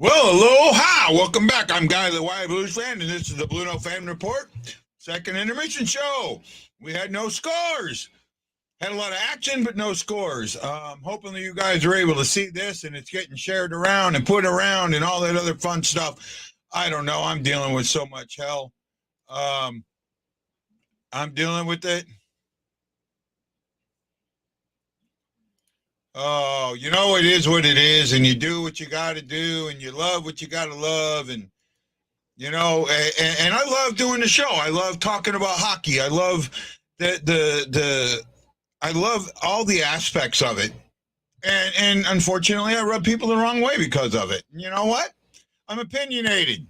Well, aloha! Welcome back. I'm Guy the Wild Blues fan, and this is the BlueNote Fan Report. Second intermission show. We had no scores. Had a lot of action, but no scores. Hoping that you guys are able to see this, and it's getting shared around and put around and all that other fun stuff. I don't know. I'm dealing with so much hell. Um, I'm dealing with it. Oh, it is what it is, and you do what you got to do, and you love what you got to love, and and I love doing the show. I love talking about hockey. I love the I love all the aspects of it. And unfortunately I rub people the wrong way because of it. You know what? I'm opinionated.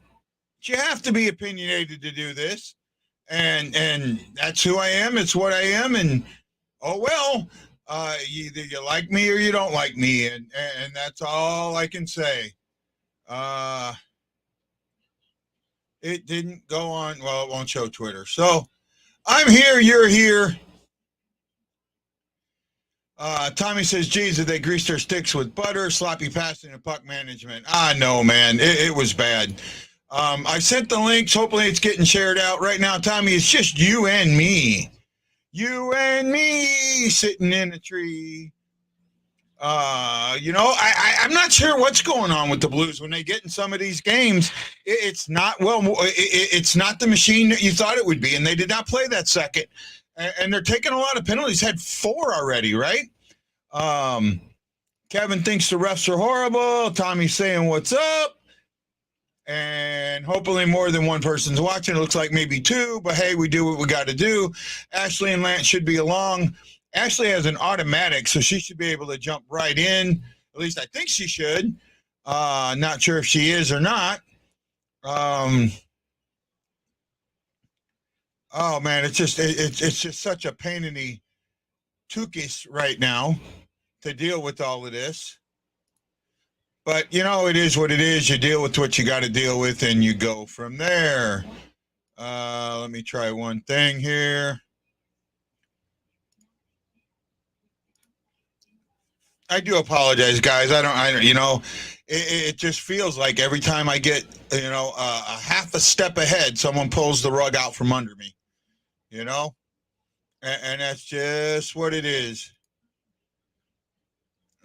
You have to be opinionated to do this. And that's who I am. It's what I am. And oh well, either you like me or you don't like me, and that's all I can say. Uh it didn't go on. Well, it won't show Twitter. So I'm here. You're here. Tommy says, geez, did they grease their sticks with butter, sloppy passing, and puck management? No, man. It was bad. I sent the links. Hopefully it's getting shared out right now. Tommy, it's just you and me. You and me sitting in a tree. I'm not sure what's going on with the Blues when they get in some of these games. It's not it's not the machine that you thought it would be, and they did not play that second. And they're taking a lot of penalties. Had 4 already, right? Kevin thinks the refs are horrible. Tommy's saying what's up, and hopefully more than one person's watching. It looks like maybe 2, but hey, we do what we got to do. Ashley and Lance should be along. Ashley has an automatic, so she should be able to jump right in. At least I think she should. Not sure if she is or not. Oh man, it's just such a pain in the tukis right now to deal with all of this. But it is what it is. You deal with what you got to deal with, and you go from there. Let me try one thing here. I do apologize, guys. I don't. It just feels like every time I get, a half a step ahead, someone pulls the rug out from under me. And that's just what it is,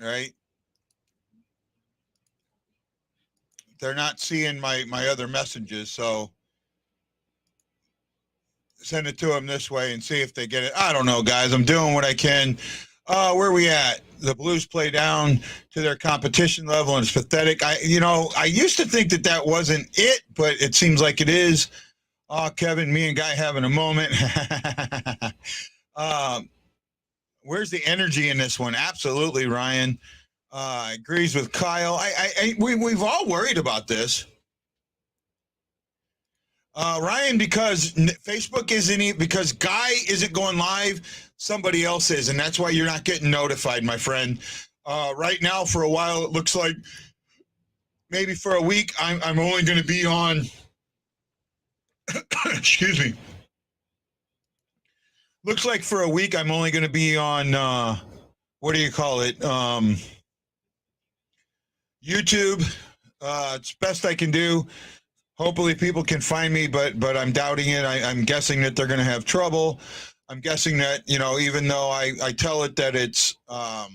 right? They're not seeing my other messages, so send it to them this way and see if they get it. I don't know, guys. I'm doing what I can. Where are we at? The Blues play down to their competition level, and it's pathetic. I used to think that wasn't it, but it seems like it is. Oh, Kevin, me and Guy having a moment. Where's the energy in this one? Absolutely, Ryan. Agrees with Kyle. We've all worried about this. Ryan, because Facebook isn't, because Guy isn't going live, somebody else is, and that's why you're not getting notified, my friend. Right now, for a while, it looks like maybe for a week, I'm only going to be on. Excuse me. Looks like for a week, I'm only going to be on. What do you call it? YouTube. It's best I can do. Hopefully people can find me, but I'm doubting it. I'm guessing that they're going to have trouble. I'm guessing that, even though I tell it that it's, I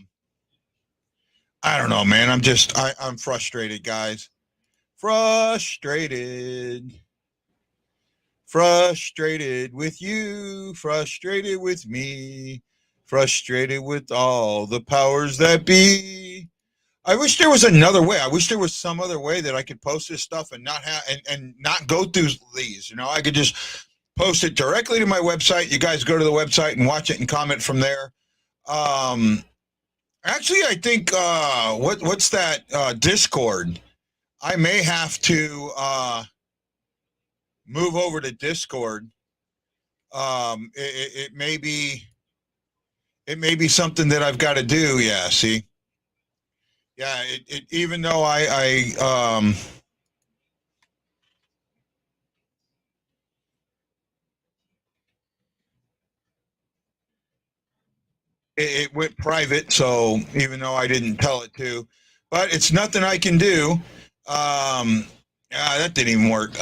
don't know, man. I'm frustrated, guys. Frustrated with you, frustrated with me, frustrated with all the powers that be. I wish there was another way. I wish there was some other way that I could post this stuff and not have and not go through these. I could just post it directly to my website. You guys go to the website and watch it and comment from there. Actually, I think what's that Discord? I may have to move over to Discord. It may be something that I've got to do. Yeah, see. Yeah, even though it went private, so even though I didn't tell it to, but it's nothing I can do. That didn't even work.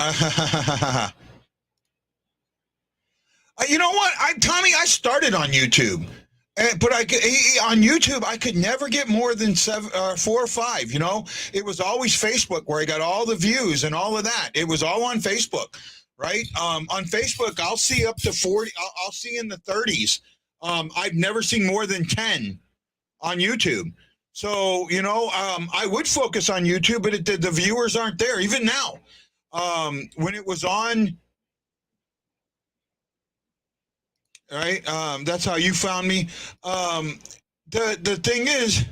You know what, Tommy, I started on YouTube, but on YouTube I could never get more than 4 or 5. You know, it was always Facebook where I got all the views and all of that. It was all on Facebook, right? On Facebook, I'll see up to 40. I'll see in the 30s. I've never seen more than 10 on YouTube. So, you know, I would focus on YouTube, but the viewers aren't there even now. When it was on, right? That's how you found me. The thing is,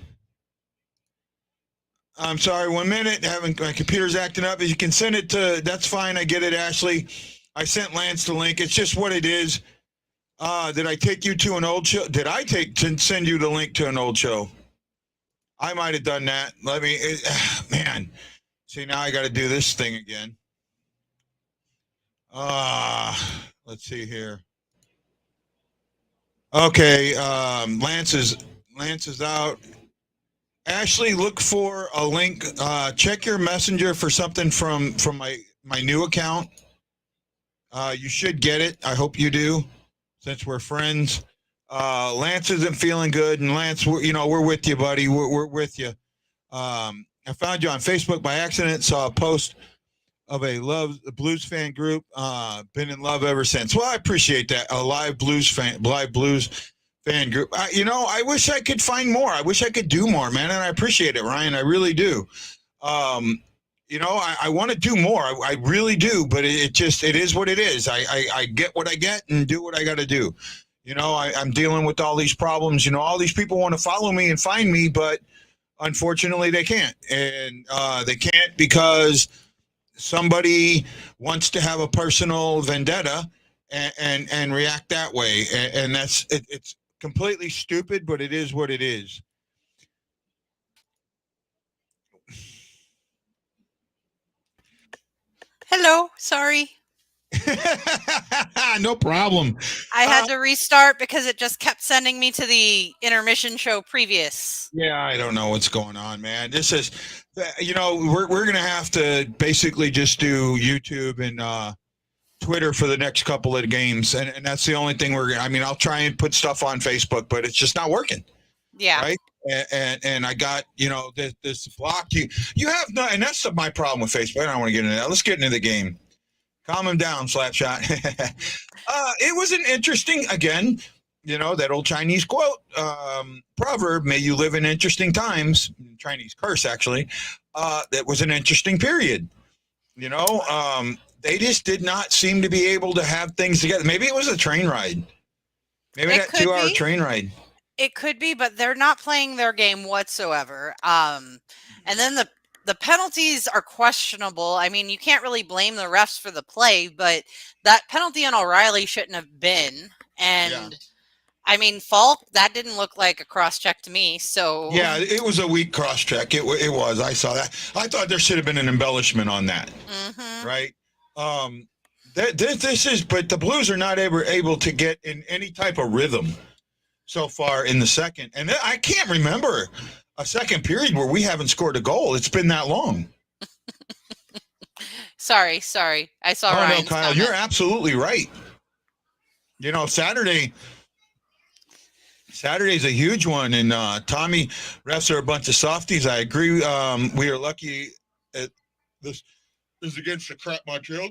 I'm sorry, 1 minute. My computer's acting up. You can send it to. That's fine. I get it, Ashley. I sent Lance the link. It's just what it is. Did I take you to an old show? Did I send you the link to an old show? I might have done that. Man. See, now I got to do this thing again. Let's see here. Okay, Lance is out. Ashley, look for a link. Check your messenger for something from my new account. You should get it. I hope you do, since we're friends. Lance isn't feeling good, and Lance, we're with you, buddy. We're with you. I found you on Facebook by accident. Saw a post of a blues fan group. Been in love ever since. Well, I appreciate that. A live blues fan group. I wish I could find more. I wish I could do more, man. And I appreciate it, Ryan. I really do. I want to do more. I really do. But it is what it is. I get what I get and do what I got to do. I'm dealing with all these problems. All these people want to follow me and find me, but unfortunately they can't. And they can't because somebody wants to have a personal vendetta and react that way. And that's it's completely stupid, but it is what it is. Hello, sorry. No problem. I had to restart because it just kept sending me to the intermission show previous. Yeah, I don't know what's going on, man. This is, we're going to have to basically just do YouTube and Twitter for the next couple of games. And that's the only thing I'll try and put stuff on Facebook, but it's just not working. Yeah. Right. And I got, this block. You have no, and that's my problem with Facebook. I don't want to get into that. Let's get into the game. Calm him down, Slapshot. It was an interesting, again, that old Chinese quote, proverb, may you live in interesting times, Chinese curse, actually. That was an interesting period. They just did not seem to be able to have things together. Maybe it was a train ride. Maybe that 2-hour train ride. It could be, but they're not playing their game whatsoever. And then the penalties are questionable. I mean, you can't really blame the refs for the play, but that penalty on O'Reilly shouldn't have been. And yeah. I mean, Falk, that didn't look like a cross-check to me. So yeah, it was a weak cross-check. It was. I saw that. I thought there should have been an embellishment on that. Mm-hmm. Right. This is, but the Blues are not able to get in any type of rhythm so far in the second. And I can't remember a second period where we haven't scored a goal. It's been that long. Sorry. I saw Ryan's no, Kyle, comment. You're absolutely right. Saturday's a huge one. And Tommy, refs are a bunch of softies. I agree. We are lucky at this is against the crap Montreal.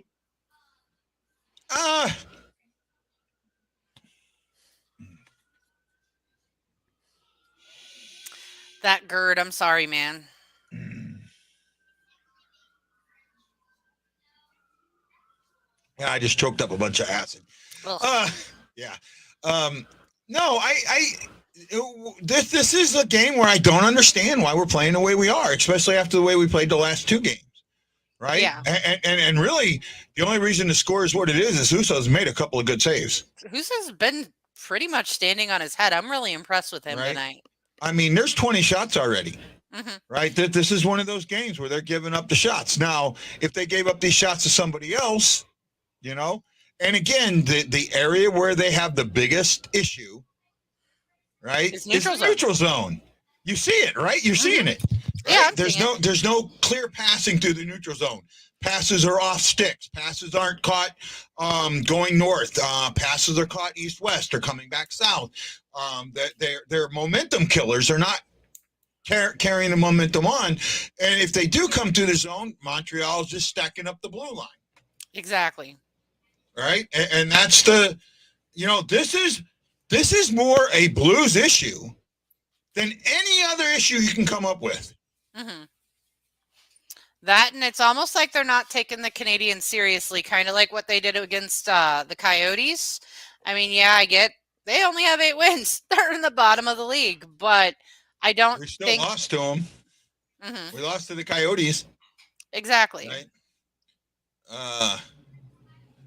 That GERD, I'm sorry, man. Yeah, I just choked up a bunch of acid. Yeah. No, this is a game where I don't understand why we're playing the way we are, especially after the way we played the last 2 games. Right? Yeah. And really, the only reason the score is what it is Huso's made a couple of good saves. Huso's been pretty much standing on his head. I'm really impressed with him tonight. I mean, there's 20 shots already. Mm-hmm. Right? This is one of those games where they're giving up the shots. Now, if they gave up these shots to somebody else, and again, the area where they have the biggest issue, right, is neutral zone. You see it, right? You're seeing it. Yeah, right? I'm seeing it. There's no clear passing through the neutral zone. Passes are off sticks. Passes aren't caught going north. Passes are caught east-west or coming back south. They're momentum killers. They're not carrying the momentum on. And if they do come through the zone, Montreal is just stacking up the blue line. Exactly. Right? And that's the, this is more a Blues issue than any other issue you can come up with. Mm-hmm. That, and it's almost like they're not taking the Canadians seriously, kind of like what they did against the Coyotes. I mean, yeah, I get they only have 8 wins. They're in the bottom of the league, but I don't We still think... lost to them. Mm-hmm. We lost to the Coyotes. Exactly. Right?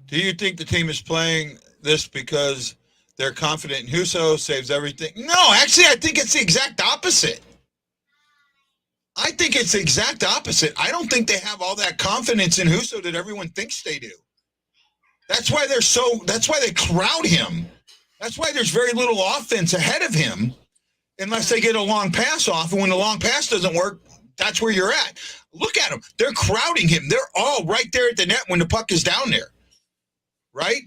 Do you think the team is playing this because they're confident in Husso, saves everything? No, actually, I think it's the exact opposite. I think it's the exact opposite. I don't think they have all that confidence in Husso that everyone thinks they do. That's why they crowd him. That's why there's very little offense ahead of him unless they get a long pass off. And when the long pass doesn't work, that's where you're at. Look at them. They're crowding him. They're all right there at the net when the puck is down there. Right?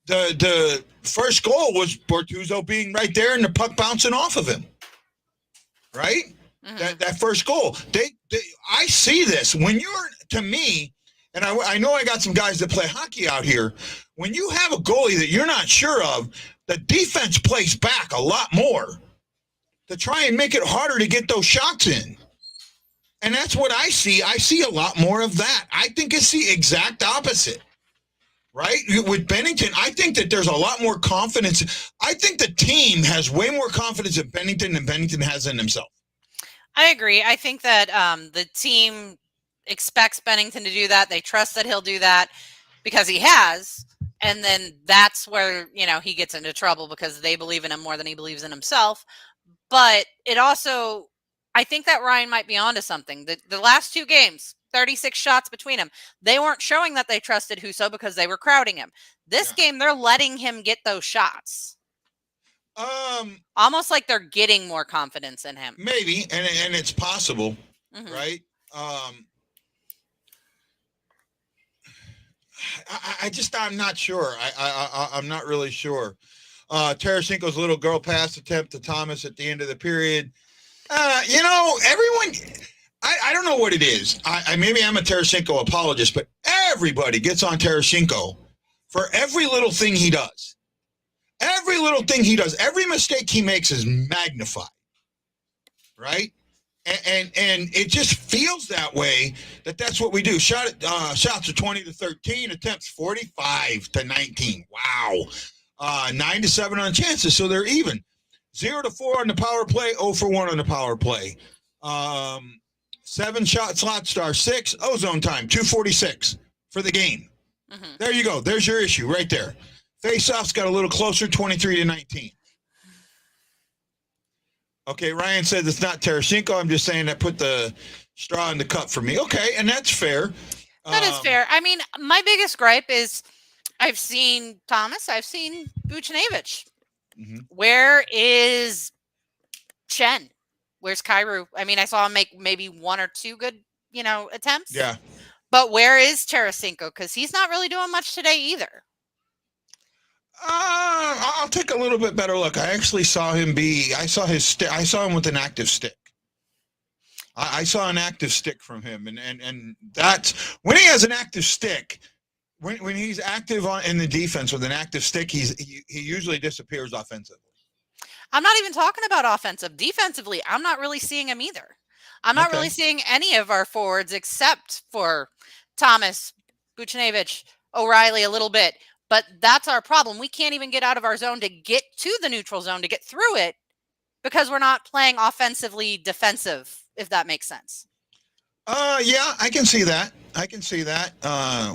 The first goal was Bortuzzo being right there and the puck bouncing off of him. Right? Mm-hmm. That first goal. I see this. When you're, to me, and I know I got some guys that play hockey out here, when you have a goalie that you're not sure of, the defense plays back a lot more to try and make it harder to get those shots in. And that's what I see. I see a lot more of that. I think it's the exact opposite. Right? With Bennington, I think that there's a lot more confidence. I think the team has way more confidence in Bennington than Bennington has in himself. I agree. I think that the team expects Bennington to do that. They trust that he'll do that because he has. And then that's where, he gets into trouble because they believe in him more than he believes in himself. But it also, I think that Ryan might be onto something. The last 2 games, 36 shots between them. They weren't showing that they trusted Husso because they were crowding him. This game, they're letting him get those shots. Almost like they're getting more confidence in him. Maybe, and it's possible, mm-hmm. Right? I'm not sure. I'm not really sure. Tarasenko's little girl pass attempt to Thomas at the end of the period. Everyone, I don't know what it is. Maybe I'm a Tarasenko apologist, but everybody gets on Tarasenko for every little thing he does. Every little thing he does, every mistake he makes is magnified, right? And it just feels that way. That's what we do. Shots are 20-13, attempts 45-19. Wow, 9-7 on chances, so they're even. 0-4 on the power play, 0-for-1 on the power play. 7 shot slot star 6 ozone time 2:46 for the game. Mm-hmm. There you go. There's your issue right there. Face-offs got a little closer, 23-19. Okay, Ryan said it's not Tarasenko. I'm just saying that put the straw in the cup for me. Okay, and that's fair. That is fair. I mean, my biggest gripe is I've seen Thomas. I've seen Buchnevich. Mm-hmm. Where is Chen? Where's Kyrou? I mean, I saw him make maybe 1 or 2 good, attempts. Yeah. But where is Tarasenko? Because he's not really doing much today either. I'll take a little bit better look. I actually saw him I saw his stick. I saw him with an active stick. I saw an active stick from him, and that's when he has an active stick. When he's active in the defense with an active stick, he usually disappears offensively. I'm not even talking about offensive. Defensively, I'm not really seeing him either. I'm not really seeing any of our forwards except for Thomas, Buchnevich, O'Reilly a little bit. But that's our problem. We can't even get out of our zone to get to the neutral zone to get through it because we're not playing offensively defensive, if that makes sense. Yeah, I can see that.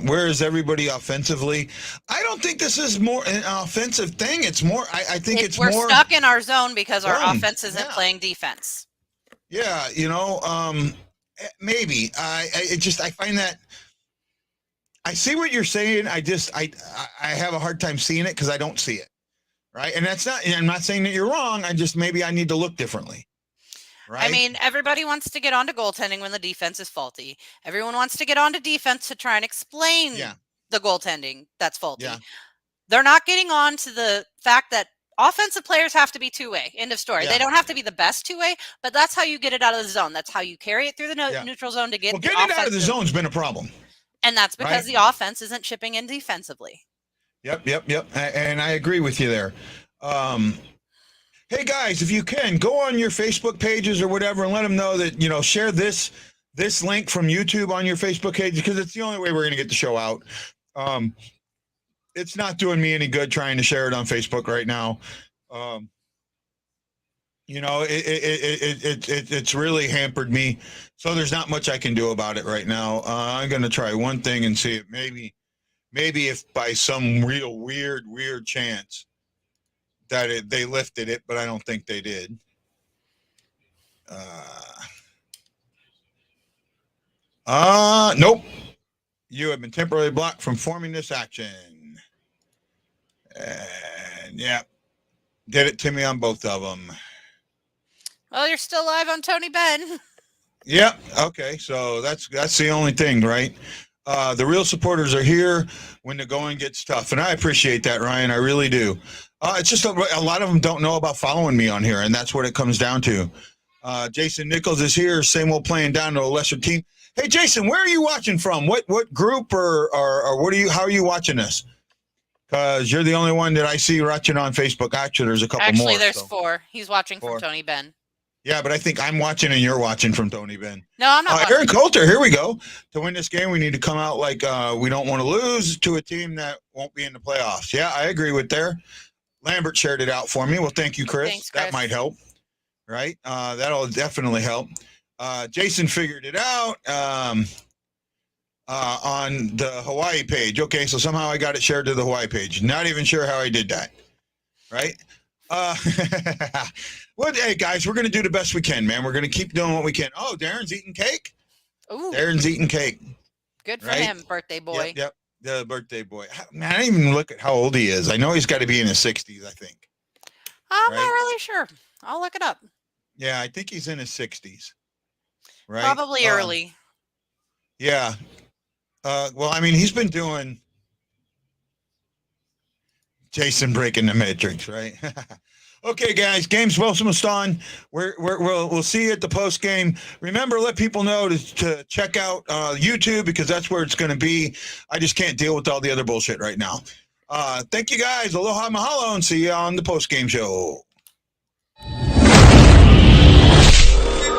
Where is everybody offensively? I don't think this is more an offensive thing. It's more, I think it's more. We're stuck in our zone because our offense isn't playing defense. Yeah, maybe. I find that. I see what you're saying. I have a hard time seeing it because I don't see it. Right. And I'm not saying that you're wrong. Maybe I need to look differently. right? I mean, everybody wants to get onto goaltending when the defense is faulty. Everyone wants to get onto defense to try and explain Yeah. the goaltending that's faulty. Yeah. They're not getting on to the fact that offensive players have to be two-way. End of story. Yeah. They don't have to be the best two-way, but that's how you get it out of the zone. That's how you carry it through the Yeah. neutral zone to get Well, the getting it out of the offensive- zone's been a problem. And that's because right? the offense isn't chipping in defensively. Yep. And I agree with you there. Hey guys, if you can, go on your Facebook pages or whatever and let them know that, share this link from YouTube on your Facebook page, because it's the only way we're going to get the show out. It's not doing me any good trying to share it on Facebook right now. It's really hampered me. So there's not much I can do about it right now. I'm going to try one thing and see if maybe if by some real weird chance that they lifted it, but I don't think they did. Nope. You have been temporarily blocked from forming this action. And yeah, did it to me on both of them. Well, you're still live on Tony Benn. Yep. Okay. So that's the only thing, right? The real supporters are here when the going gets tough, and I appreciate that, Ryan. I really do. It's just a lot of them don't know about following me on here, and that's what it comes down to. Jason Nichols is here. Same old, playing down to a lesser team. Hey, Jason, where are you watching from? What group or what are you? How are you watching this? Because you're the only one that I see watching on Facebook. Actually, there's a couple more. Actually, there's 4. He's watching Four. from Tony Benn. Yeah, but I think I'm watching and you're watching from Tony Benn. No, I'm not. Aaron Coulter, here we go. To win this game, we need to come out like we don't want to lose to a team that won't be in the playoffs. Yeah, I agree with there. Lambert shared it out for me. Well, thank you, Chris. Thanks, Chris. That might help, right? That'll definitely help. Jason figured it out on the Hawaii page. Okay, so somehow I got it shared to the Hawaii page. Not even sure how I did that, right? Well, hey, guys, we're going to do the best we can, man. We're going to keep doing what we can. Oh, Darren's eating cake? Ooh, Darren's eating cake. good for right? him, birthday boy. Yep, the birthday boy. Man, I didn't even look at how old he is. I know he's got to be in his 60s, I think. I'm Right? not really sure. I'll look it up. Yeah, I think he's in his 60s. Right? Probably early. Yeah. Well, I mean, he's been doing Jason breaking the matrix, right? Okay, guys, game's almost on. We'll see you at the post game. Remember, let people know to check out YouTube, because that's where it's going to be. I just can't deal with all the other bullshit right now. Thank you, guys. Aloha, mahalo, and see you on the post game show.